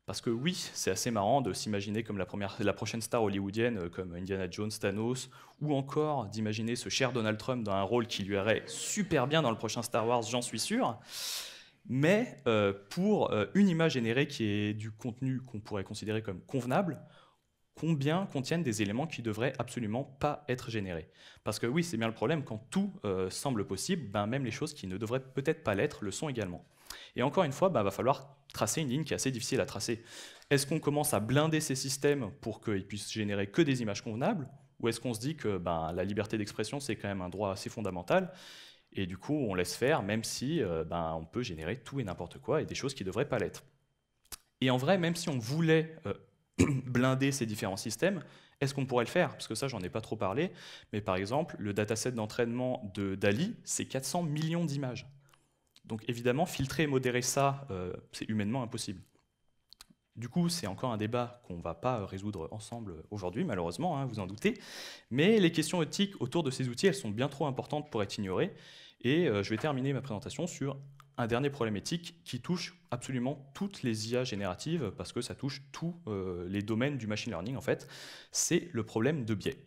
Parce que oui, c'est assez marrant de s'imaginer comme la prochaine star hollywoodienne, comme Indiana Jones, Thanos, ou encore d'imaginer ce cher Donald Trump dans un rôle qui lui irait super bien dans le prochain Star Wars, j'en suis sûr. Mais pour une image générée qui est du contenu qu'on pourrait considérer comme convenable, combien contiennent des éléments qui ne devraient absolument pas être générés. Parce que oui, c'est bien le problème, quand tout semble possible, même les choses qui ne devraient peut-être pas l'être le sont également. Et encore une fois, va falloir tracer une ligne qui est assez difficile à tracer. Est-ce qu'on commence à blinder ces systèmes pour qu'ils puissent générer que des images convenables, ou est-ce qu'on se dit que la liberté d'expression, c'est quand même un droit assez fondamental, et du coup, on laisse faire, même si on peut générer tout et n'importe quoi, et des choses qui ne devraient pas l'être. Et en vrai, même si on voulait blinder ces différents systèmes, est-ce qu'on pourrait le faire? Parce que ça, j'en ai pas trop parlé, mais par exemple, le dataset d'entraînement de DALL-E, c'est 400 millions d'images. Donc évidemment, filtrer et modérer ça, c'est humainement impossible. Du coup, c'est encore un débat qu'on ne va pas résoudre ensemble aujourd'hui, malheureusement, vous en doutez. Mais les questions éthiques autour de ces outils, elles sont bien trop importantes pour être ignorées. Et je vais terminer ma présentation sur un dernier problème éthique qui touche absolument toutes les IA génératives, parce que ça touche tous les domaines du machine learning, en fait. C'est le problème de biais.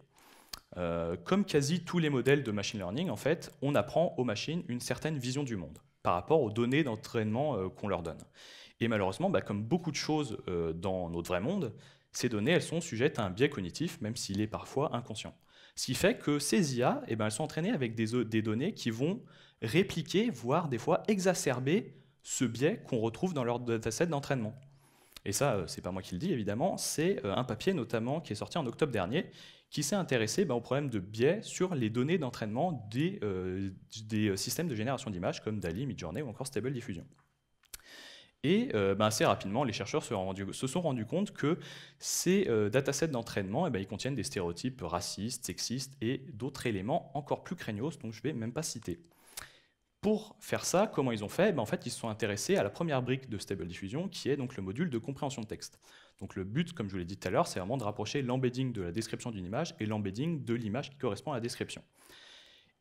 Comme quasi tous les modèles de machine learning, en fait, on apprend aux machines une certaine vision du monde par rapport aux données d'entraînement qu'on leur donne. Et malheureusement, comme beaucoup de choses dans notre vrai monde, ces données, elles sont sujettes à un biais cognitif, même s'il est parfois inconscient. Ce qui fait que ces IA, elles sont entraînées avec des données qui vont répliquer, voire des fois exacerber ce biais qu'on retrouve dans leur dataset d'entraînement. Et ça, c'est pas moi qui le dis, évidemment, c'est un papier notamment qui est sorti en octobre dernier, qui s'est intéressé au problème de biais sur les données d'entraînement des systèmes de génération d'images comme DALL-E, Midjourney ou encore Stable Diffusion. Et assez rapidement, les chercheurs se sont rendus compte que ces datasets d'entraînement, ils contiennent des stéréotypes racistes, sexistes et d'autres éléments encore plus craignos, dont je ne vais même pas citer. Pour faire ça, comment ils ont fait? En fait, ils se sont intéressés à la première brique de Stable Diffusion, qui est donc le module de compréhension de texte. Donc le but, comme je vous l'ai dit tout à l'heure, c'est vraiment de rapprocher l'embedding de la description d'une image et l'embedding de l'image qui correspond à la description.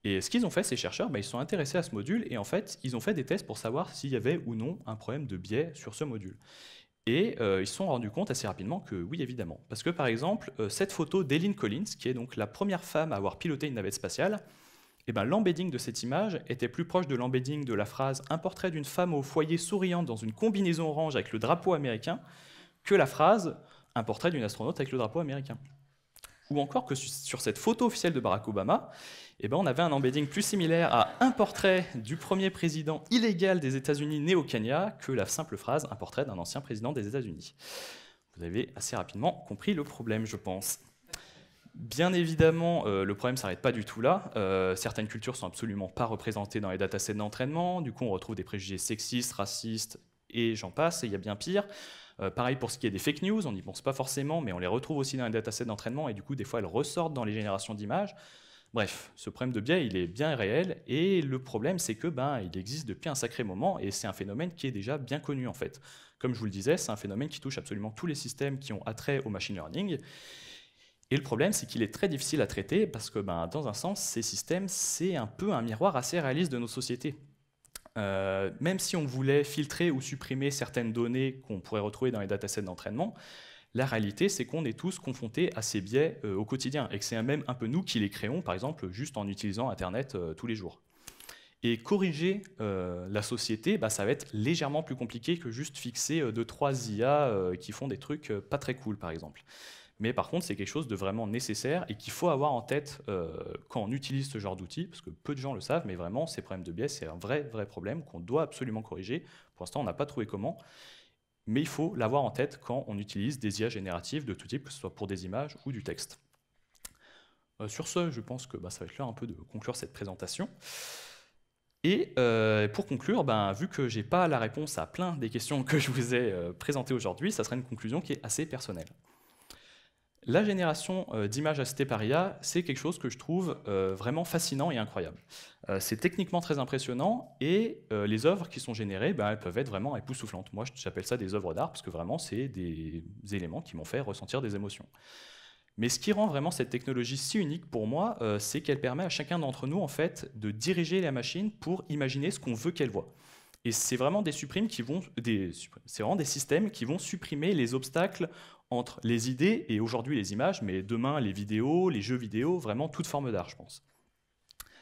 Et ce qu'ils ont fait, ces chercheurs, ils se sont intéressés à ce module et en fait, ils ont fait des tests pour savoir s'il y avait ou non un problème de biais sur ce module. Et ils se sont rendus compte assez rapidement que oui, évidemment. Parce que par exemple, cette photo d'Eileen Collins, qui est donc la première femme à avoir piloté une navette spatiale, eh ben, l'embedding de cette image était plus proche de l'embedding de la phrase « Un portrait d'une femme au foyer souriante dans une combinaison orange avec le drapeau américain » que la phrase « Un portrait d'une astronaute avec le drapeau américain ». Ou encore que sur cette photo officielle de Barack Obama, eh ben, on avait un embedding plus similaire à un portrait du premier président illégal des États-Unis né au Kenya que la simple phrase « un portrait d'un ancien président des États-Unis ». Vous avez assez rapidement compris le problème, je pense. Bien évidemment, le problème ne s'arrête pas du tout là. Certaines cultures ne sont absolument pas représentées dans les datasets d'entraînement. Du coup, on retrouve des préjugés sexistes, racistes, et j'en passe, et il y a bien pire. Pareil pour ce qui est des fake news, on n'y pense pas forcément, mais on les retrouve aussi dans les datasets d'entraînement, et du coup, des fois, elles ressortent dans les générations d'images. Bref, ce problème de biais, il est bien réel, et le problème, c'est que il existe depuis un sacré moment, et c'est un phénomène qui est déjà bien connu, en fait. Comme je vous le disais, c'est un phénomène qui touche absolument tous les systèmes qui ont attrait au machine learning. Et le problème, c'est qu'il est très difficile à traiter, parce que, dans un sens, ces systèmes, c'est un peu un miroir assez réaliste de nos sociétés. Même si on voulait filtrer ou supprimer certaines données qu'on pourrait retrouver dans les datasets d'entraînement, la réalité, c'est qu'on est tous confrontés à ces biais au quotidien, et que c'est même un peu nous qui les créons, par exemple, juste en utilisant Internet tous les jours. Et corriger la société, ça va être légèrement plus compliqué que juste fixer 2-3 IA qui font des trucs pas très cool, par exemple. Mais par contre, c'est quelque chose de vraiment nécessaire et qu'il faut avoir en tête quand on utilise ce genre d'outils, parce que peu de gens le savent, mais vraiment, ces problèmes de biais, c'est un vrai problème qu'on doit absolument corriger. Pour l'instant, on n'a pas trouvé comment, mais il faut l'avoir en tête quand on utilise des IA génératives de tout type, que ce soit pour des images ou du texte. Sur ce, je pense que ça va être l'heure un peu de conclure cette présentation. Et pour conclure, vu que je n'ai pas la réponse à plein des questions que je vous ai présentées aujourd'hui, ça sera une conclusion qui est assez personnelle. La génération d'images assistées par IA, c'est quelque chose que je trouve vraiment fascinant et incroyable. C'est techniquement très impressionnant et les œuvres qui sont générées, elles peuvent être vraiment époustouflantes. Moi, j'appelle ça des œuvres d'art parce que vraiment, c'est des éléments qui m'ont fait ressentir des émotions. Mais ce qui rend vraiment cette technologie si unique pour moi, c'est qu'elle permet à chacun d'entre nous en fait, de diriger la machine pour imaginer ce qu'on veut qu'elle voit. Et c'est vraiment c'est vraiment des systèmes qui vont supprimer les obstacles entre les idées et aujourd'hui les images, mais demain les vidéos, les jeux vidéo, vraiment toute forme d'art, je pense.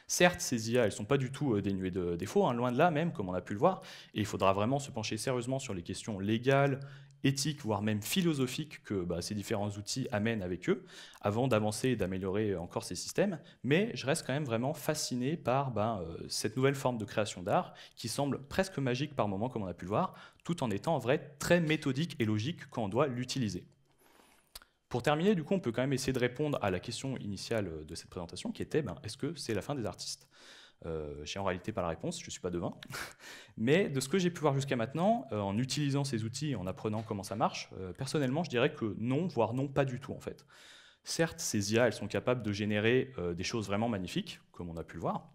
Certes, ces IA, elles ne sont pas du tout dénuées de défauts, loin de là même, comme on a pu le voir, et il faudra vraiment se pencher sérieusement sur les questions légales, éthiques, voire même philosophiques que ces différents outils amènent avec eux, avant d'avancer et d'améliorer encore ces systèmes, mais je reste quand même vraiment fasciné par cette nouvelle forme de création d'art, qui semble presque magique par moments, comme on a pu le voir, tout en étant en vrai très méthodique et logique quand on doit l'utiliser. Pour terminer, du coup, on peut quand même essayer de répondre à la question initiale de cette présentation, qui était est-ce que c'est la fin des artistes ? J'ai en réalité pas la réponse, je ne suis pas devin. Mais de ce que j'ai pu voir jusqu'à maintenant, en utilisant ces outils et en apprenant comment ça marche, personnellement, je dirais que non, voire non, pas du tout en fait. Certes, ces IA, elles sont capables de générer des choses vraiment magnifiques, comme on a pu le voir,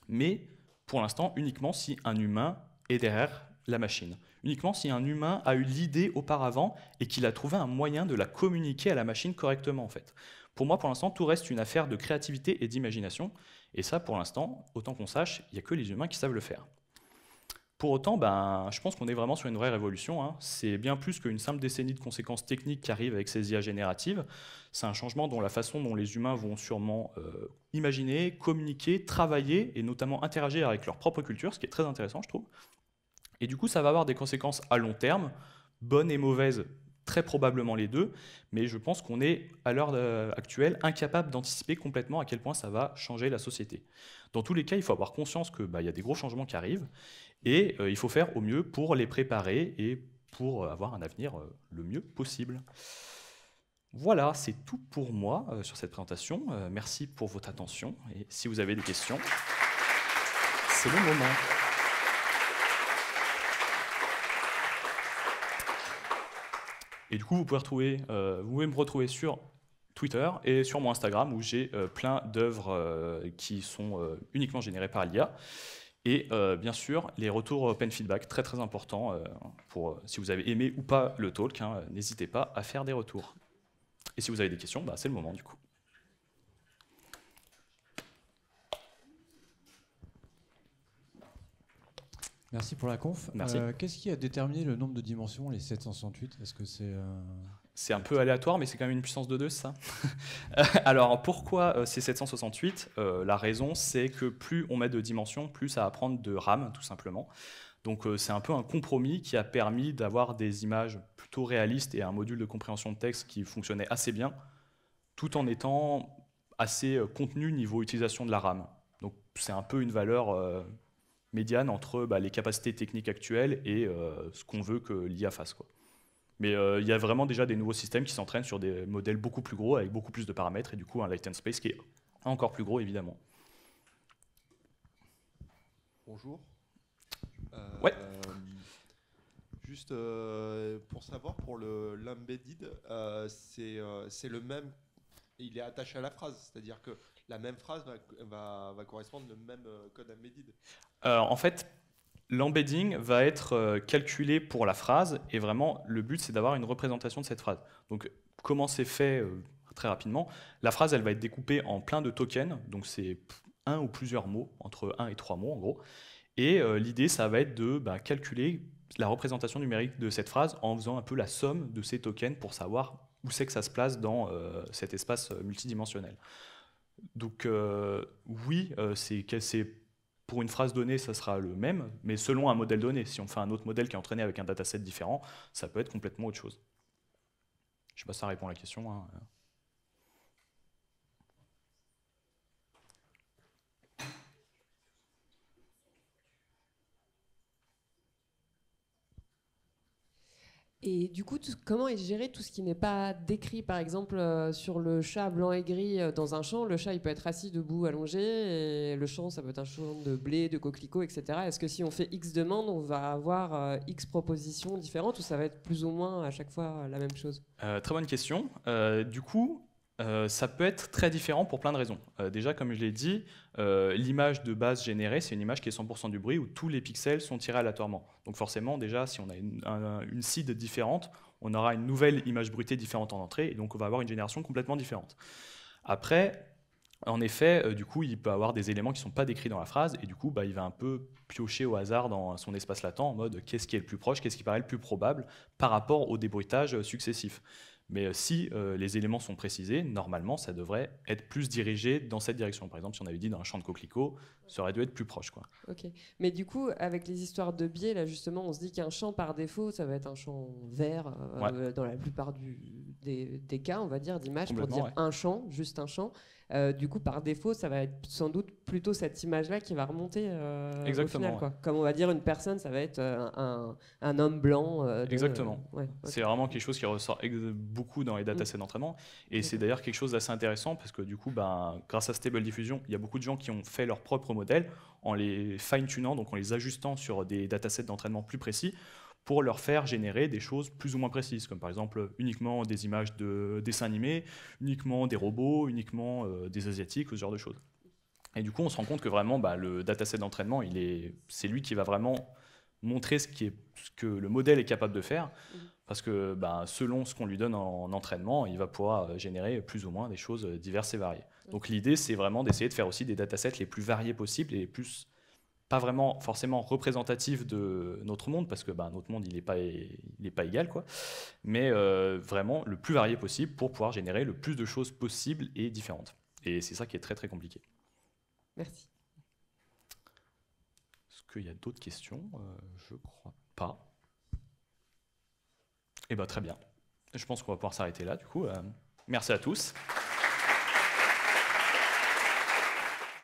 mais pour l'instant, uniquement si un humain est derrière la machine. Uniquement si un humain a eu l'idée auparavant et qu'il a trouvé un moyen de la communiquer à la machine correctement en fait. Pour moi, pour l'instant, tout reste une affaire de créativité et d'imagination, et ça, pour l'instant, autant qu'on sache, il n'y a que les humains qui savent le faire. Pour autant, je pense qu'on est vraiment sur une vraie révolution. C'est bien plus qu'une simple décennie de conséquences techniques qui arrivent avec ces IA génératives. C'est un changement dans la façon dont les humains vont sûrement imaginer, communiquer, travailler, et notamment interagir avec leur propre culture, ce qui est très intéressant, je trouve. Et du coup, ça va avoir des conséquences à long terme, bonnes et mauvaises, très probablement les deux, mais je pense qu'on est, à l'heure actuelle, incapable d'anticiper complètement à quel point ça va changer la société. Dans tous les cas, il faut avoir conscience qu'il y a des gros changements qui arrivent, et il faut faire au mieux pour les préparer et pour avoir un avenir le mieux possible. Voilà, c'est tout pour moi sur cette présentation. Merci pour votre attention, et si vous avez des questions, c'est le moment. Et du coup, vous pouvez me retrouver sur Twitter et sur mon Instagram où j'ai plein d'œuvres qui sont uniquement générées par l'IA. Et bien sûr, les retours open feedback, très très important pour si vous avez aimé ou pas le talk, n'hésitez pas à faire des retours. Et si vous avez des questions, c'est le moment du coup. Merci pour la conf. Merci. Qu'est-ce qui a déterminé le nombre de dimensions, les 768? Est-ce que c'est... C'est un peu aléatoire, mais c'est quand même une puissance de 2, ça. Alors, pourquoi c'est 768? La raison, c'est que plus on met de dimensions, plus ça va prendre de RAM, tout simplement. Donc, c'est un peu un compromis qui a permis d'avoir des images plutôt réalistes et un module de compréhension de texte qui fonctionnait assez bien, tout en étant assez contenu niveau utilisation de la RAM. Donc, c'est un peu une valeur médiane entre les capacités techniques actuelles et ce qu'on veut que l'IA fasse, quoi. Mais il y a vraiment déjà des nouveaux systèmes qui s'entraînent sur des modèles beaucoup plus gros, avec beaucoup plus de paramètres, et du coup un latent space qui est encore plus gros, évidemment. Bonjour. Ouais. Juste pour savoir, pour l'embedded, c'est le même, il est attaché à la phrase, c'est-à-dire que la même phrase va correspondre au même code embedded. En fait, l'embedding va être calculé pour la phrase, et vraiment, le but, c'est d'avoir une représentation de cette phrase. Donc, comment c'est fait très rapidement? La phrase, elle va être découpée en plein de tokens, donc c'est un ou plusieurs mots, entre 1 et 3 mots en gros. Et l'idée, ça va être de calculer la représentation numérique de cette phrase en faisant un peu la somme de ces tokens pour savoir où c'est que ça se place dans cet espace multidimensionnel. Donc oui, c'est pour une phrase donnée, ça sera le même, mais selon un modèle donné. Si on fait un autre modèle qui est entraîné avec un dataset différent, ça peut être complètement autre chose. Je ne sais pas si ça répond à la question, hein. Et du coup, comment est géré tout ce qui n'est pas décrit? Par exemple, sur le chat blanc et gris dans un champ, le chat il peut être assis, debout, allongé, et le champ ça peut être un champ de blé, de coquelicots, etc. Est-ce que si on fait X demandes, on va avoir X propositions différentes, ou ça va être plus ou moins à chaque fois la même chose? Très bonne question. Du coup, ça peut être très différent pour plein de raisons. Déjà, comme je l'ai dit, l'image de base générée, c'est une image qui est 100% du bruit où tous les pixels sont tirés aléatoirement. Donc forcément, déjà, si on a une seed différente, on aura une nouvelle image brutée différente en entrée, et donc on va avoir une génération complètement différente. Après, en effet, du coup, il peut avoir des éléments qui ne sont pas décrits dans la phrase, et du coup, il va un peu piocher au hasard dans son espace latent en mode qu'est-ce qui est le plus proche, qu'est-ce qui paraît le plus probable par rapport au débruitage successif. Mais si les éléments sont précisés, normalement, ça devrait être plus dirigé dans cette direction. Par exemple, si on avait dit dans un champ de coquelicots, ça aurait dû être plus proche, quoi. Ok. Mais du coup, avec les histoires de biais, là justement, on se dit qu'un champ par défaut, ça va être un champ vert dans la plupart des cas, on va dire, d'image pour dire un champ, juste un champ. Du coup, par défaut, ça va être sans doute plutôt cette image-là qui va remonter au final, quoi. Comme on va dire une personne, ça va être un homme blanc. Exactement. Okay. C'est vraiment quelque chose qui ressort beaucoup dans les datasets d'entraînement. Et c'est d'ailleurs quelque chose d'assez intéressant parce que du coup, grâce à Stable Diffusion, il y a beaucoup de gens qui ont fait leur propre modèle en les fine-tunant, donc en les ajustant sur des datasets d'entraînement plus précis pour leur faire générer des choses plus ou moins précises, comme par exemple uniquement des images de dessins animés, uniquement des robots, uniquement des asiatiques, ce genre de choses. Et du coup, on se rend compte que vraiment, le dataset d'entraînement, c'est lui qui va vraiment montrer ce que le modèle est capable de faire, parce que selon ce qu'on lui donne en entraînement, il va pouvoir générer plus ou moins des choses diverses et variées. Donc l'idée, c'est vraiment d'essayer de faire aussi des datasets les plus variés possibles et plus pas vraiment forcément représentatifs de notre monde, parce que notre monde, il n'est pas égal, quoi, mais vraiment le plus varié possible pour pouvoir générer le plus de choses possibles et différentes. Et c'est ça qui est très très compliqué. Merci. Est-ce qu'il y a d'autres questions? Je crois pas. Eh bien, très bien. Je pense qu'on va pouvoir s'arrêter là, du coup. Merci à tous.